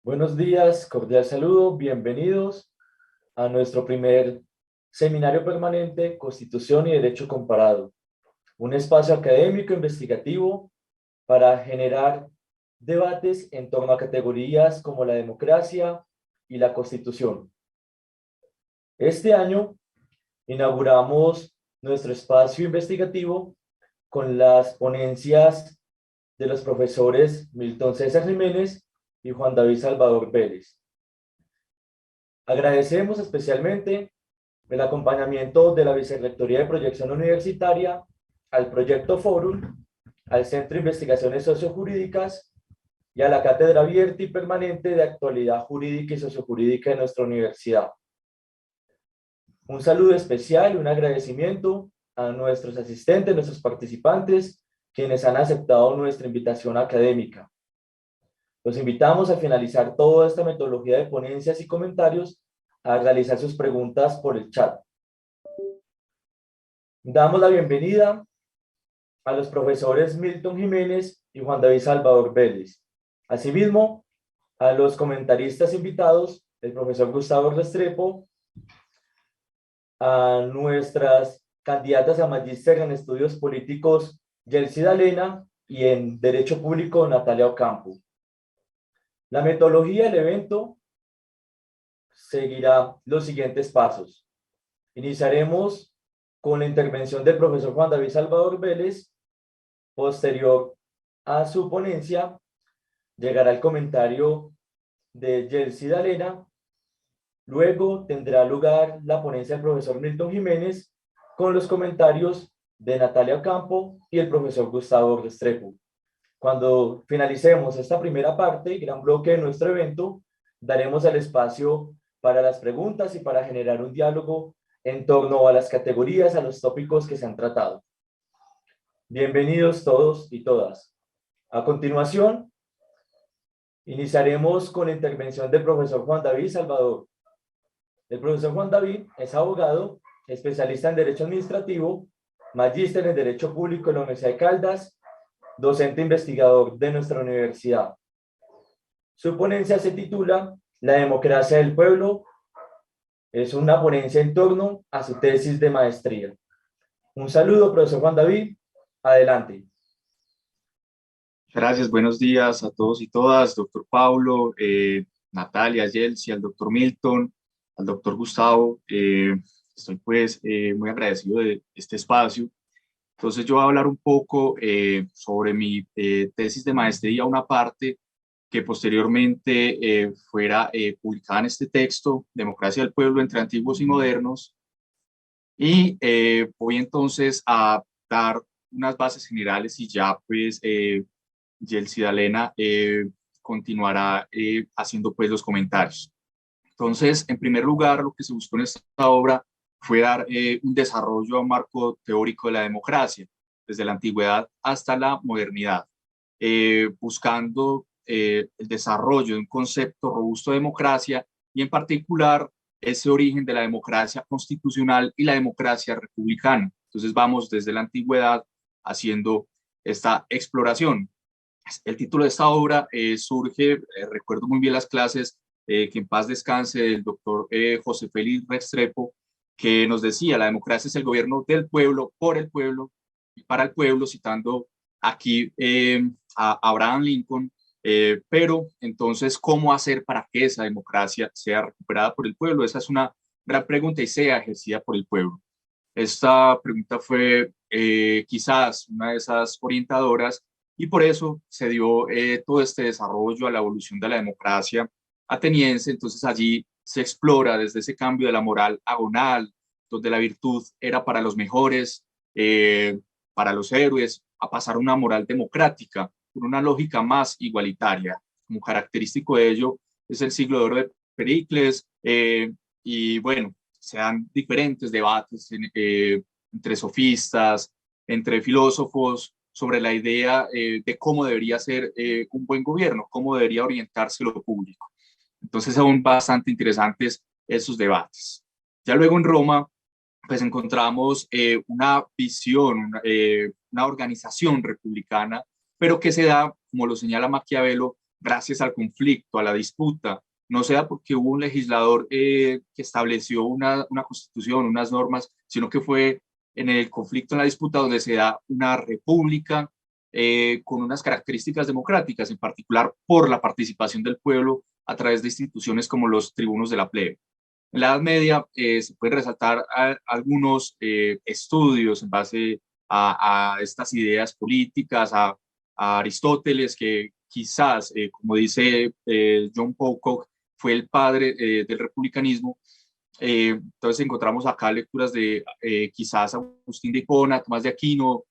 Buenos días, cordial saludo, bienvenidos a nuestro primer seminario permanente, Constitución y Derecho Comparado, un espacio académico investigativo para generar debates en torno a categorías como la democracia y la Constitución. Este año inauguramos nuestro espacio investigativo con las ponencias de los profesores Milton César Jiménez y Juan David Salvador Vélez. Agradecemos especialmente el acompañamiento de la Vicerrectoría de Proyección Universitaria al Proyecto Fórum, al Centro de Investigaciones Sociojurídicas y a la Cátedra Abierta y Permanente de Actualidad Jurídica y Sociojurídica de nuestra universidad. Un saludo especial y un agradecimiento a nuestros asistentes, nuestros participantes, quienes han aceptado nuestra invitación académica. Los invitamos a finalizar toda esta metodología de ponencias y comentarios a realizar sus preguntas por el chat. Damos la bienvenida a los profesores Milton Jiménez y Juan David Salvador Vélez. Asimismo, a los comentaristas invitados, el profesor Gustavo Restrepo, a nuestras candidatas a magíster en estudios políticos, Yeltsin Dalena, y en Derecho Público, Natalia Ocampo. La metodología del evento seguirá los siguientes pasos. Iniciaremos con la intervención del profesor Juan David Salvador Vélez. Posterior a su ponencia, llegará el comentario de Yeltsin Dalena. Luego tendrá lugar la ponencia del profesor Milton Jiménez con los comentarios de Natalia Ocampo y el profesor Gustavo Restrepo. Cuando finalicemos esta primera parte y gran bloque de nuestro evento, daremos el espacio para las preguntas y para generar un diálogo en torno a las categorías, a los tópicos que se han tratado. Bienvenidos todos y todas. A continuación, iniciaremos con la intervención del profesor Juan David Salvador. El profesor Juan David es abogado, especialista en Derecho Administrativo, magíster en Derecho Público en la Universidad de Caldas, docente investigador de nuestra universidad. Su ponencia se titula La democracia del pueblo. Es una ponencia en torno a su tesis de maestría. Un saludo, profesor Juan David. Adelante. Gracias, buenos días a todos y todas, doctor Paulo, Natalia, Yeltsin, al doctor Milton, al doctor Gustavo. Estoy pues muy agradecido de este espacio. Entonces yo voy a hablar un poco sobre mi tesis de maestría, una parte que posteriormente fuera publicada en este texto, Democracia del Pueblo entre Antiguos y Modernos. Y voy entonces a dar unas bases generales y ya pues Yeltsin Dalena continuará haciendo pues los comentarios. Entonces, en primer lugar, lo que se buscó en esta obra fue dar un desarrollo a un marco teórico de la democracia, desde la antigüedad hasta la modernidad, buscando el desarrollo de un concepto robusto de democracia y en particular ese origen de la democracia constitucional y la democracia republicana. Entonces vamos desde la antigüedad haciendo esta exploración. El título de esta obra surge, recuerdo muy bien las clases, que en paz descanse, del doctor José Félix Restrepo, que nos decía, la democracia es el gobierno del pueblo, por el pueblo y para el pueblo, citando aquí a Abraham Lincoln, pero entonces, ¿cómo hacer para que esa democracia sea recuperada por el pueblo? Esa es una gran pregunta y sea ejercida por el pueblo. Esta pregunta fue quizás una de esas orientadoras y por eso se dio todo este desarrollo a la evolución de la democracia ateniense. Entonces allí se explora desde ese cambio de la moral agonal, donde la virtud era para los mejores, para los héroes, a pasar a una moral democrática, con una lógica más igualitaria. Como característico de ello es el siglo de oro de Pericles, y bueno, se dan diferentes debates entre sofistas, entre filósofos, sobre la idea de cómo debería ser un buen gobierno, cómo debería orientarse lo público. Entonces son bastante interesantes esos debates. Ya luego en Roma, pues encontramos una visión, una organización republicana, pero que se da, como lo señala Maquiavelo, gracias al conflicto, a la disputa, no sea porque hubo un legislador que estableció una constitución, unas normas, sino que fue en el conflicto, en la disputa, donde se da una república con unas características democráticas, en particular por la participación del pueblo a través de instituciones como los tribunos de la plebe. En la Edad Media se pueden resaltar algunos estudios en base a estas ideas políticas, a Aristóteles, que quizás, como dice John Pocock, fue el padre del republicanismo. Entonces encontramos acá lecturas de quizás Agustín de Hipona, Tomás de Aquino,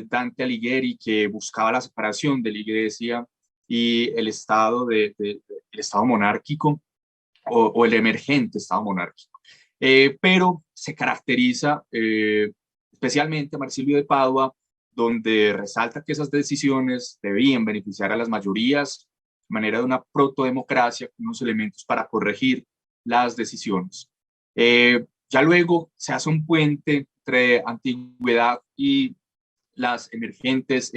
Dante Alighieri, que buscaba la separación de la iglesia y el Estado, el Estado monárquico o el emergente Estado monárquico. Pero se caracteriza especialmente a Marsilio de Padua, donde resalta que esas decisiones debían beneficiar a las mayorías de manera de una protodemocracia con unos elementos para corregir las decisiones. Ya luego se hace un puente entre antigüedad y las emergentes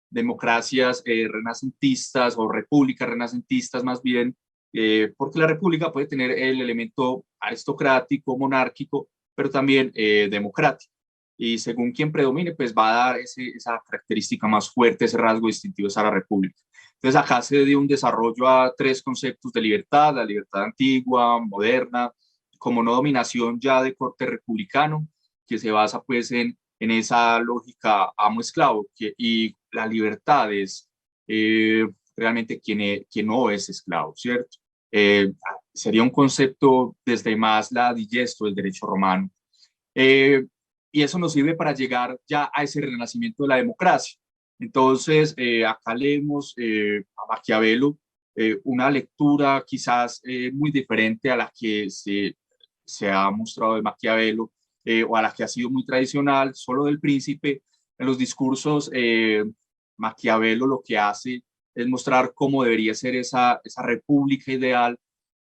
democracias renacentistas o repúblicas renacentistas más bien, porque la república puede tener el elemento aristocrático, monárquico, pero también democrático. Y según quien predomine, pues va a dar esa característica más fuerte, ese rasgo distintivo a la república. Entonces acá se dio un desarrollo a tres conceptos de libertad: la libertad antigua, moderna, como no dominación ya de corte republicano, que se basa pues en esa lógica amo-esclavo, y la libertad es realmente quien no es esclavo, ¿cierto? Sería un concepto desde más la digesto del derecho romano. Y eso nos sirve para llegar ya a ese renacimiento de la democracia. Entonces, acá leemos a Maquiavelo, una lectura quizás muy diferente a la que se ha mostrado de Maquiavelo, o a la que ha sido muy tradicional, solo del Príncipe. En los discursos, Maquiavelo lo que hace es mostrar cómo debería ser esa república ideal,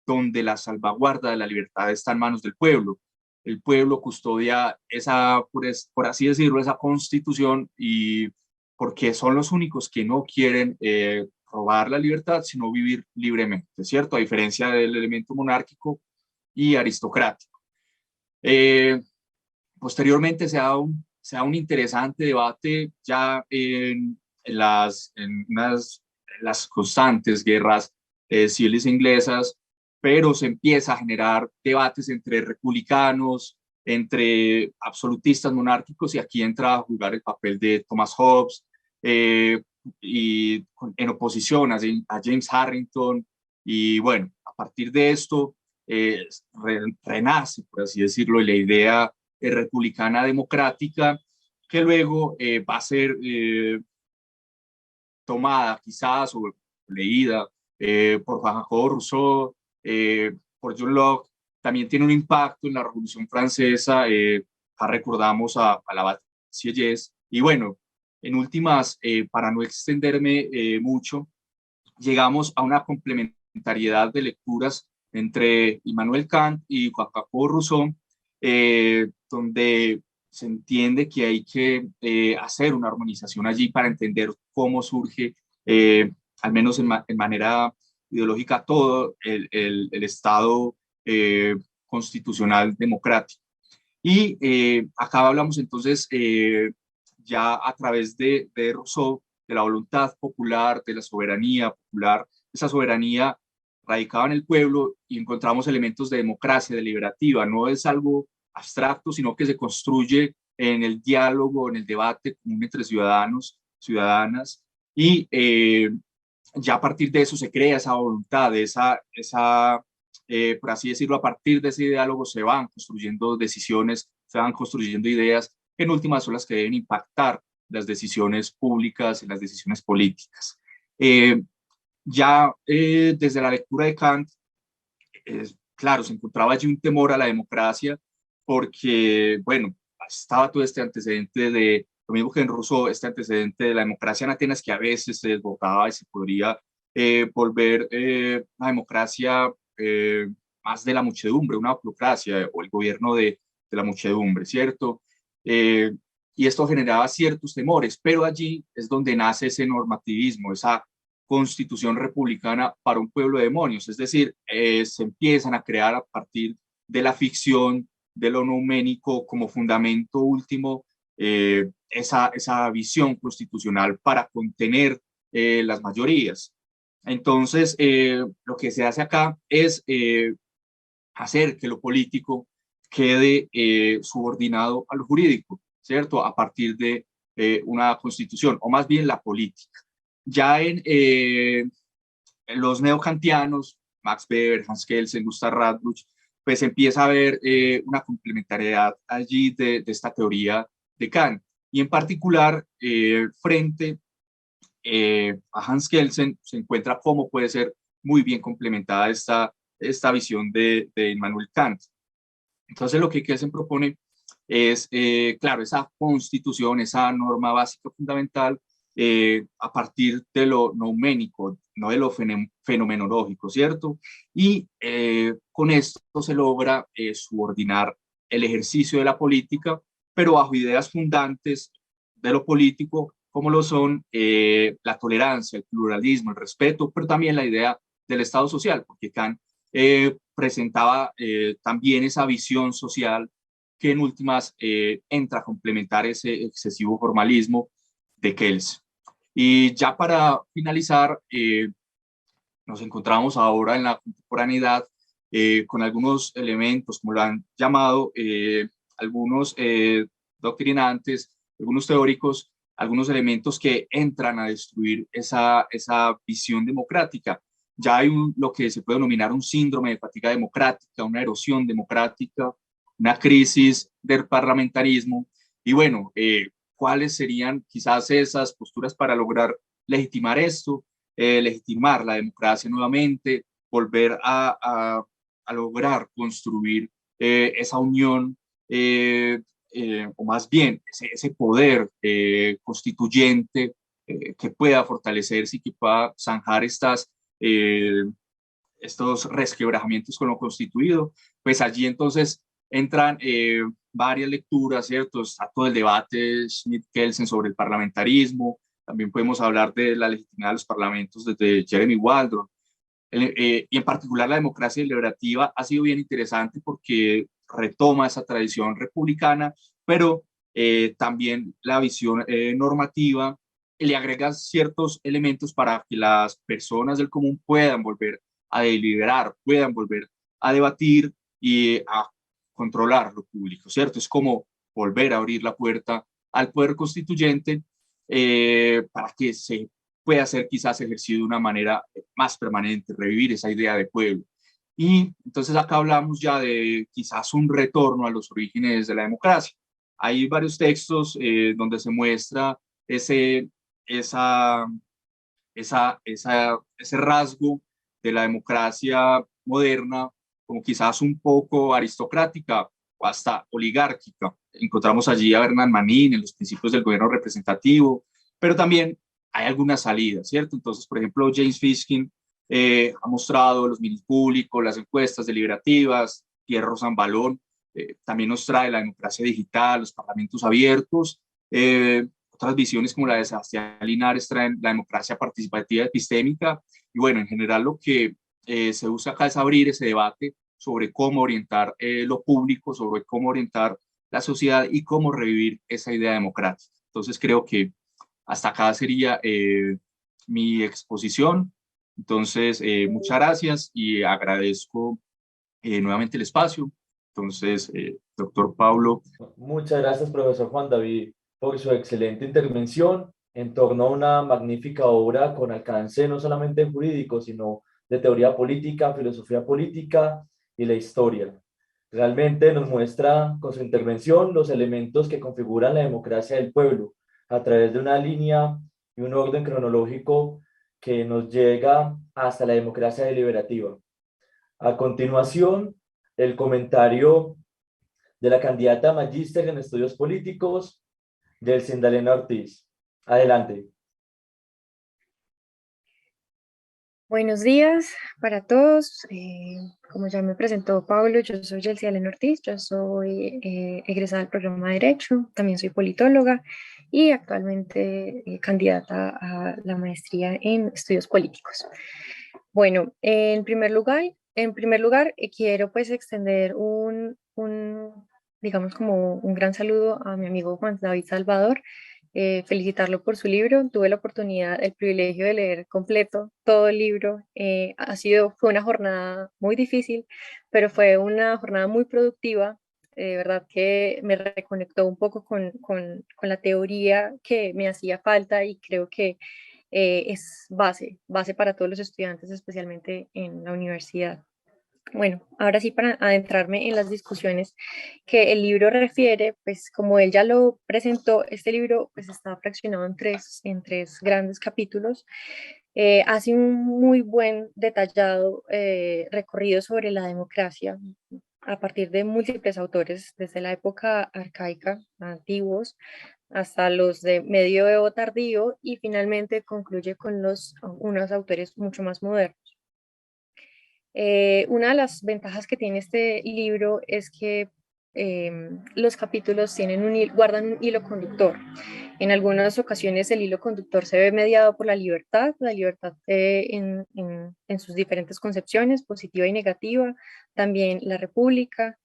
donde la salvaguarda de la libertad está en manos del pueblo. El pueblo custodia esa, por así decirlo, esa constitución, y porque son los únicos que no quieren robar la libertad, sino vivir libremente, ¿cierto? A diferencia del elemento monárquico y aristocrático. Posteriormente se da un interesante debate ya en las constantes guerras civiles inglesas, pero se empieza a generar debates entre republicanos, entre absolutistas monárquicos, y aquí entra a jugar el papel de Thomas Hobbes, y en oposición a James Harrington. Y bueno, a partir de esto renace, por así decirlo, la idea republicana democrática, que luego va a ser tomada quizás o leída por Juan Jacobo Rousseau, por John Locke. También tiene un impacto en la Revolución Francesa. Recordamos a la Sieyès. Y bueno, en últimas, para no extenderme mucho, llegamos a una complementariedad de lecturas entre Immanuel Kant y Juan Jacobo Rousseau, donde se entiende que hay que hacer una armonización allí para entender cómo surge, al menos en manera ideológica, todo el Estado constitucional democrático. Y acá hablamos entonces ya a través de Rousseau, de la voluntad popular, de la soberanía popular. Esa soberanía radicaba en el pueblo, y encontramos elementos de democracia deliberativa. No es algo abstracto, sino que se construye en el diálogo, en el debate común entre ciudadanos, ciudadanas, y ya a partir de eso se crea esa voluntad, por así decirlo, a partir de ese diálogo se van construyendo decisiones, se van construyendo ideas, que en últimas son las que deben impactar las decisiones públicas y las decisiones políticas. Desde la lectura de Kant, claro, se encontraba allí un temor a la democracia, porque, bueno, estaba todo este antecedente de, lo mismo que en Rousseau, este antecedente de la democracia en Atenas, que a veces se desbocaba y se podría volver una democracia más de la muchedumbre, una autocracia o el gobierno de la muchedumbre, ¿cierto? Y esto generaba ciertos temores, pero allí es donde nace ese normativismo, esa constitución republicana para un pueblo de demonios, es decir, se empiezan a crear a partir de la ficción, de lo nouménico como fundamento último, esa visión constitucional para contener las mayorías. Entonces, lo que se hace acá es hacer que lo político quede subordinado a lo jurídico, ¿cierto? A partir de una constitución, o más bien la política. Ya en los neocantianos, Max Weber, Hans Kelsen, Gustav Radbruch, pues empieza a haber una complementariedad allí de esta teoría de Kant. Y en particular, frente a Hans Kelsen, se encuentra cómo puede ser muy bien complementada esta visión de Immanuel Kant. Entonces, lo que Kelsen propone es, claro, esa constitución, esa norma básica fundamental, a partir de lo nouménico, no de lo fenomenológico, ¿cierto? Y con esto se logra subordinar el ejercicio de la política, pero bajo ideas fundantes de lo político, como lo son la tolerancia, el pluralismo, el respeto, pero también la idea del Estado social, porque Kant presentaba también esa visión social que en últimas entra a complementar ese excesivo formalismo de Kelsen. Y ya para finalizar, nos encontramos ahora en la contemporaneidad con algunos elementos, como lo han llamado algunos doctrinantes, algunos teóricos, algunos elementos que entran a destruir esa visión democrática. Ya hay lo que se puede denominar un síndrome de fatiga democrática, una erosión democrática, una crisis del parlamentarismo. Y bueno, ¿cuáles serían quizás esas posturas para lograr legitimar esto? Legitimar la democracia nuevamente, volver a lograr construir esa unión, o más bien ese poder constituyente que pueda fortalecerse y que pueda zanjar estos resquebrajamientos con lo constituido. Pues allí entonces entran varias lecturas, ¿cierto? Está todo el debate Schmitt-Kelsen sobre el parlamentarismo. También podemos hablar de la legitimidad de los parlamentos desde Jeremy Waldron. Y en particular la democracia deliberativa ha sido bien interesante porque retoma esa tradición republicana, pero también la visión normativa le agrega ciertos elementos para que las personas del común puedan volver a deliberar, puedan volver a debatir y a controlar lo público, ¿cierto? Es como volver a abrir la puerta al poder constituyente para que se pueda ser quizás ejercido de una manera más permanente, revivir esa idea de pueblo. Y entonces acá hablamos ya de quizás un retorno a los orígenes de la democracia. Hay varios textos donde se muestra ese, esa, ese rasgo de la democracia moderna como quizás un poco aristocrática o hasta oligárquica. Encontramos allí a Bernard Manin en los principios del gobierno representativo, pero también hay algunas salidas, ¿cierto? Entonces, por ejemplo, James Fishkin ha mostrado los minis públicos, las encuestas deliberativas, Pierre Rosanvallon también nos trae la democracia digital, los parlamentos abiertos, otras visiones como la de Sebastián Linares traen la democracia participativa epistémica y bueno, en general lo que se busca acá es abrir ese debate sobre cómo orientar lo público, sobre cómo orientar la sociedad y cómo revivir esa idea democrática. Entonces creo que hasta acá sería mi exposición. Entonces, muchas gracias y agradezco nuevamente el espacio. Entonces, doctor Pablo. Muchas gracias, profesor Juan David, por su excelente intervención en torno a una magnífica obra con alcance no solamente jurídico, sino de teoría política, filosofía política y la historia. Realmente nos muestra con su intervención los elementos que configuran la democracia del pueblo a través de una línea y un orden cronológico que nos llega hasta la democracia deliberativa. A continuación, el comentario de la candidata magíster en estudios políticos, del Sindalena Ortiz. Adelante. Buenos días para todos. como ya me presentó Pablo, yo soy Yeltsia Elena Ortiz, yo soy egresada del programa de Derecho, también soy politóloga y actualmente candidata a la maestría en estudios políticos. Bueno, en primer lugar quiero pues extender digamos como un gran saludo a mi amigo Juan David Salvador, felicitarlo por su libro. Tuve la oportunidad, el privilegio de leer completo todo el libro. Fue una jornada muy difícil, pero fue una jornada muy productiva. De verdad que me reconectó un poco con la teoría que me hacía falta y creo que es base para todos los estudiantes, especialmente en la universidad. Bueno, ahora sí, para adentrarme en las discusiones que el libro refiere, pues como él ya lo presentó, este libro pues está fraccionado en tres grandes capítulos. Hace un muy buen detallado recorrido sobre la democracia a partir de múltiples autores, desde la época arcaica, antiguos, hasta los de medioevo tardío, y finalmente concluye con unos autores mucho más modernos. Una de las ventajas que tiene este libro es que los capítulos guardan un hilo conductor. En algunas ocasiones el hilo conductor se ve mediado por la libertad en sus diferentes concepciones, positiva y negativa, también la república.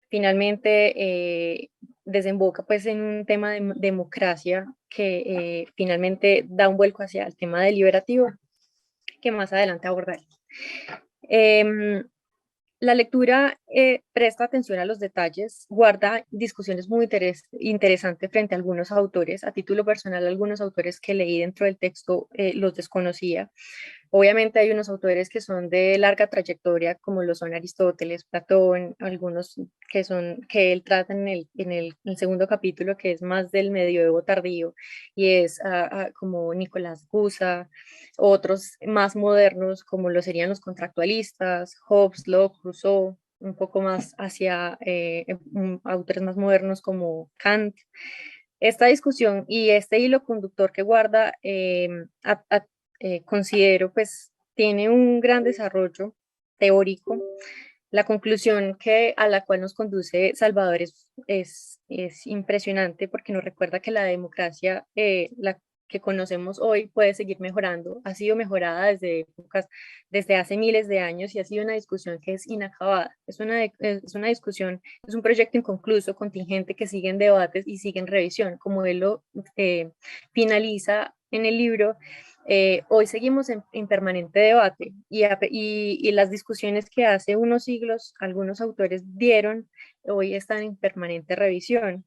Finalmente, desemboca pues en un tema de democracia que finalmente da un vuelco hacia el tema deliberativo que más adelante abordaré. Em, la lectura presta atención a los detalles, guarda discusiones muy interesantes frente a algunos autores. A título personal, algunos autores que leí dentro del texto los desconocía. Obviamente hay unos autores que son de larga trayectoria, como lo son Aristóteles, Platón, algunos que él trata en el segundo capítulo, que es más del medioevo tardío, y es como Nicolás Gusa, otros más modernos, como lo serían los contractualistas, Hobbes, Locke, Rousseau, un poco más hacia autores más modernos como Kant. Esta discusión y este hilo conductor que guarda, considero, pues, tiene un gran desarrollo teórico. La conclusión a la cual nos conduce Salvador es impresionante porque nos recuerda que la democracia, la que conocemos hoy, puede seguir mejorando. Ha sido mejorada desde hace miles de años y ha sido una discusión que es inacabada. Es una discusión, es un proyecto inconcluso, contingente, que sigue en debates y sigue en revisión, como él lo finaliza en el libro. Hoy seguimos en permanente debate y las discusiones que hace unos siglos algunos autores dieron, hoy están en permanente revisión.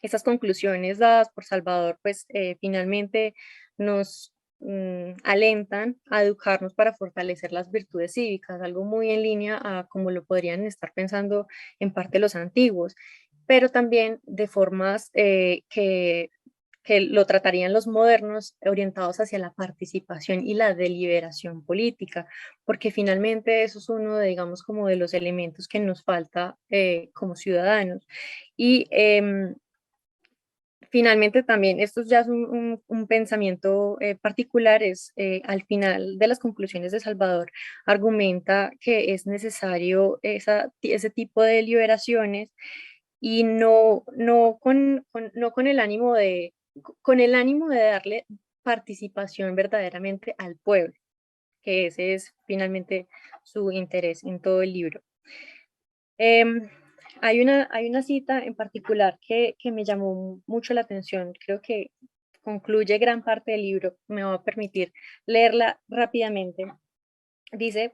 Esas conclusiones dadas por Salvador, pues finalmente nos alentan a educarnos para fortalecer las virtudes cívicas, algo muy en línea a como lo podrían estar pensando en parte los antiguos, pero también de formas que lo tratarían los modernos, orientados hacia la participación y la deliberación política, porque finalmente eso es uno de, digamos, como de los elementos que nos falta como ciudadanos. Y finalmente también, esto ya es un pensamiento particular, al final de las conclusiones de Salvador, argumenta que es necesario ese tipo de deliberaciones y no con el ánimo de darle participación verdaderamente al pueblo, que ese es finalmente su interés en todo el libro. Em, hay una cita en particular que me llamó mucho la atención, creo que concluye gran parte del libro, me va a permitir leerla rápidamente. Dice: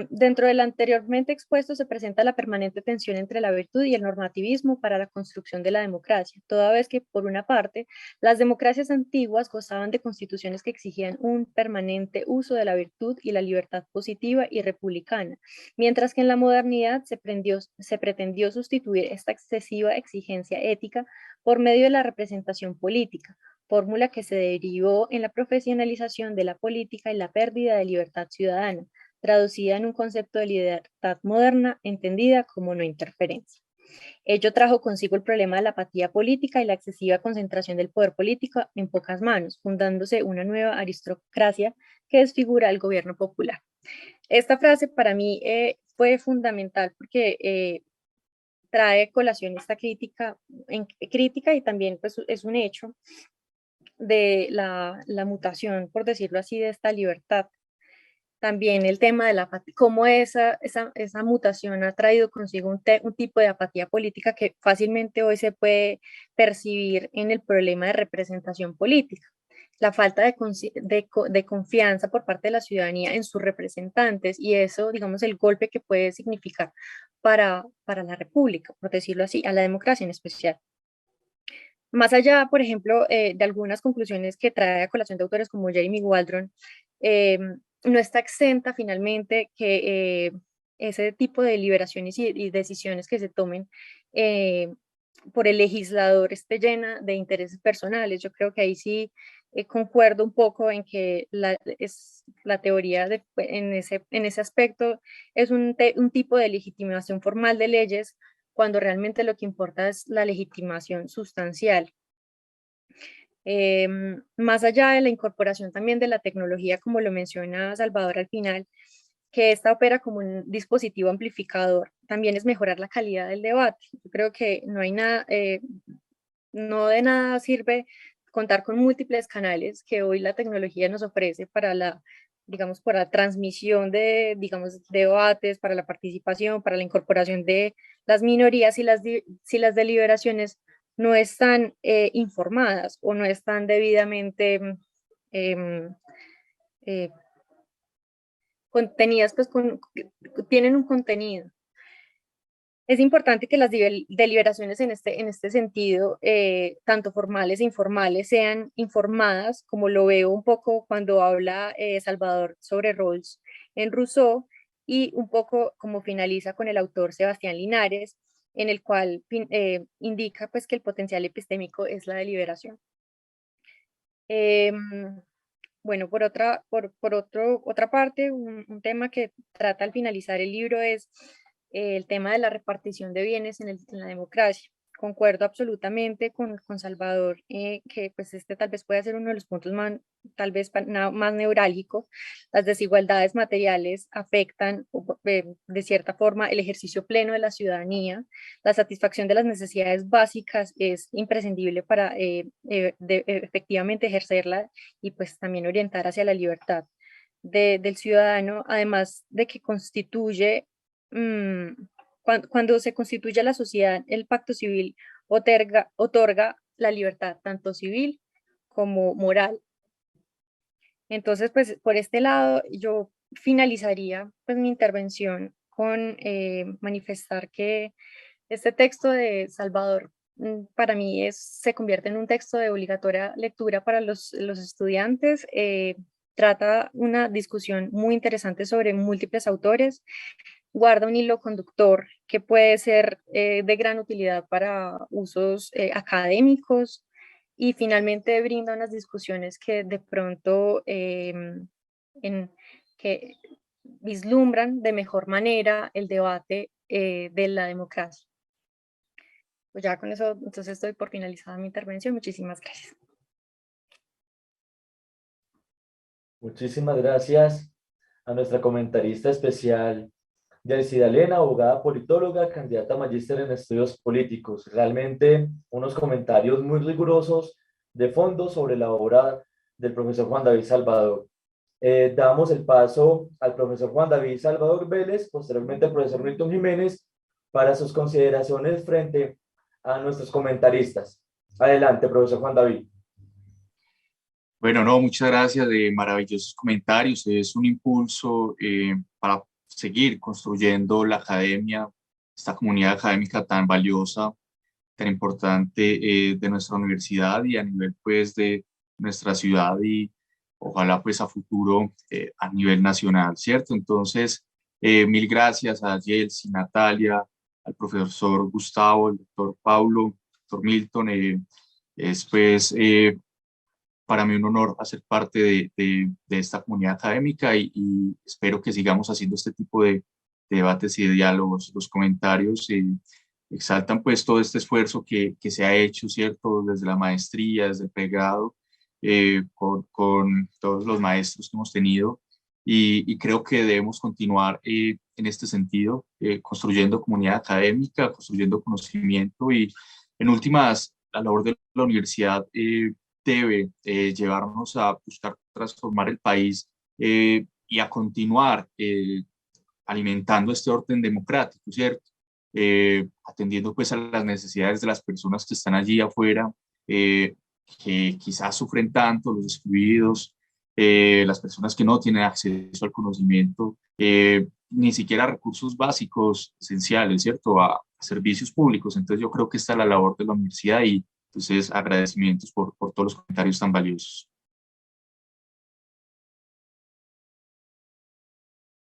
dentro del anteriormente expuesto se presenta la permanente tensión entre la virtud y el normativismo para la construcción de la democracia, toda vez que, por una parte, las democracias antiguas gozaban de constituciones que exigían un permanente uso de la virtud y la libertad positiva y republicana, mientras que en la modernidad se pretendió sustituir esta excesiva exigencia ética por medio de la representación política, fórmula que se derivó en la profesionalización de la política y la pérdida de libertad ciudadana, traducida en un concepto de libertad moderna entendida como no interferencia. Ello trajo consigo el problema de la apatía política y la excesiva concentración del poder político en pocas manos, fundándose una nueva aristocracia que desfigura el gobierno popular. Esta frase para mí fue fundamental porque trae a colación esta crítica y también pues, es un hecho de la mutación, por decirlo así, de esta libertad. También el tema de la apatía, cómo esa mutación ha traído consigo un tipo de apatía política que fácilmente hoy se puede percibir en el problema de representación política. La falta de confianza por parte de la ciudadanía en sus representantes y eso, digamos, el golpe que puede significar para la república, por decirlo así, a la democracia en especial. Más allá, por ejemplo, de algunas conclusiones que trae a colación de autores como Jeremy Waldron, no está exenta finalmente que ese tipo de liberaciones y decisiones que se tomen por el legislador esté llena de intereses personales. Yo creo que ahí sí concuerdo un poco en que la teoría en ese aspecto es un tipo de legitimación formal de leyes cuando realmente lo que importa es la legitimación sustancial. Más allá de la incorporación también de la tecnología, como lo menciona Salvador al final, que esta opera como un dispositivo amplificador, también es mejorar la calidad del debate. Yo creo que no hay nada, no de nada sirve contar con múltiples canales que hoy la tecnología nos ofrece para digamos, para la transmisión de, digamos, debates, para la participación, para la incorporación de las minorías si las deliberaciones no están informadas o no están debidamente em, eh, contenidas, pues tienen un contenido. Es importante que las deliberaciones en este sentido, tanto formales e informales, sean informadas, como lo veo un poco cuando habla Salvador sobre Rawls en Rousseau, y un poco como finaliza con el autor Sebastián Linares, en el cual indica pues, que el potencial epistémico es la deliberación. Bueno, otra parte, un tema que trata al finalizar el libro es el tema de la repartición de bienes en la democracia. Concuerdo absolutamente con Salvador, que pues este tal vez pueda ser uno de los puntos tal vez más neurálgicos. Las desigualdades materiales afectan de cierta forma el ejercicio pleno de la ciudadanía. La satisfacción de las necesidades básicas es imprescindible para efectivamente ejercerla y pues también orientar hacia la libertad del ciudadano, además de que constituye, cuando se constituye la sociedad, el pacto civil otorga la libertad tanto civil como moral. Entonces, pues por este lado, yo finalizaría pues mi intervención con manifestar que este texto de Salvador para mí se convierte en un texto de obligatoria lectura para los estudiantes. Trata una discusión muy interesante sobre múltiples autores, guarda un hilo conductor que puede ser de gran utilidad para usos académicos y finalmente brinda unas discusiones que de pronto que vislumbran de mejor manera el debate de la democracia. Pues ya con eso, entonces estoy por finalizada mi intervención. Muchísimas gracias. Muchísimas gracias a nuestra comentarista especial, Yeltsin Elena, abogada politóloga, candidata a magíster en estudios políticos. Realmente unos comentarios muy rigurosos de fondo sobre la obra del profesor Juan David Salvador. Damos el paso al profesor Juan David Salvador Vélez, posteriormente al profesor Milton Jiménez, para sus consideraciones frente a nuestros comentaristas. Adelante, profesor Juan David. Bueno, no, muchas gracias de maravillosos comentarios. Es un impulso para seguir construyendo la academia, esta comunidad académica tan valiosa, tan importante de nuestra universidad y a nivel pues de nuestra ciudad y ojalá pues a futuro a nivel nacional, ¿cierto? Entonces, mil gracias a Yeltsin, Natalia, al profesor Gustavo, al doctor Paulo, doctor Milton. Es pues para mí un honor hacer parte de esta comunidad académica y espero que sigamos haciendo este tipo de debates y de diálogos. Los comentarios exaltan pues todo este esfuerzo que se ha hecho, ¿cierto? Desde la maestría, desde el pregrado, con todos los maestros que hemos tenido y creo que debemos continuar en este sentido, construyendo comunidad académica, construyendo conocimiento y en últimas, la labor de la universidad debe llevarnos a buscar transformar el país y a continuar alimentando este orden democrático, ¿cierto? Atendiendo pues a las necesidades de las personas que están allí afuera, que quizás sufren tanto, los excluidos, las personas que no tienen acceso al conocimiento, ni siquiera a recursos básicos esenciales, ¿cierto? A servicios públicos. Entonces yo creo que esta es la labor de la universidad y entonces agradecimientos por todos los comentarios tan valiosos.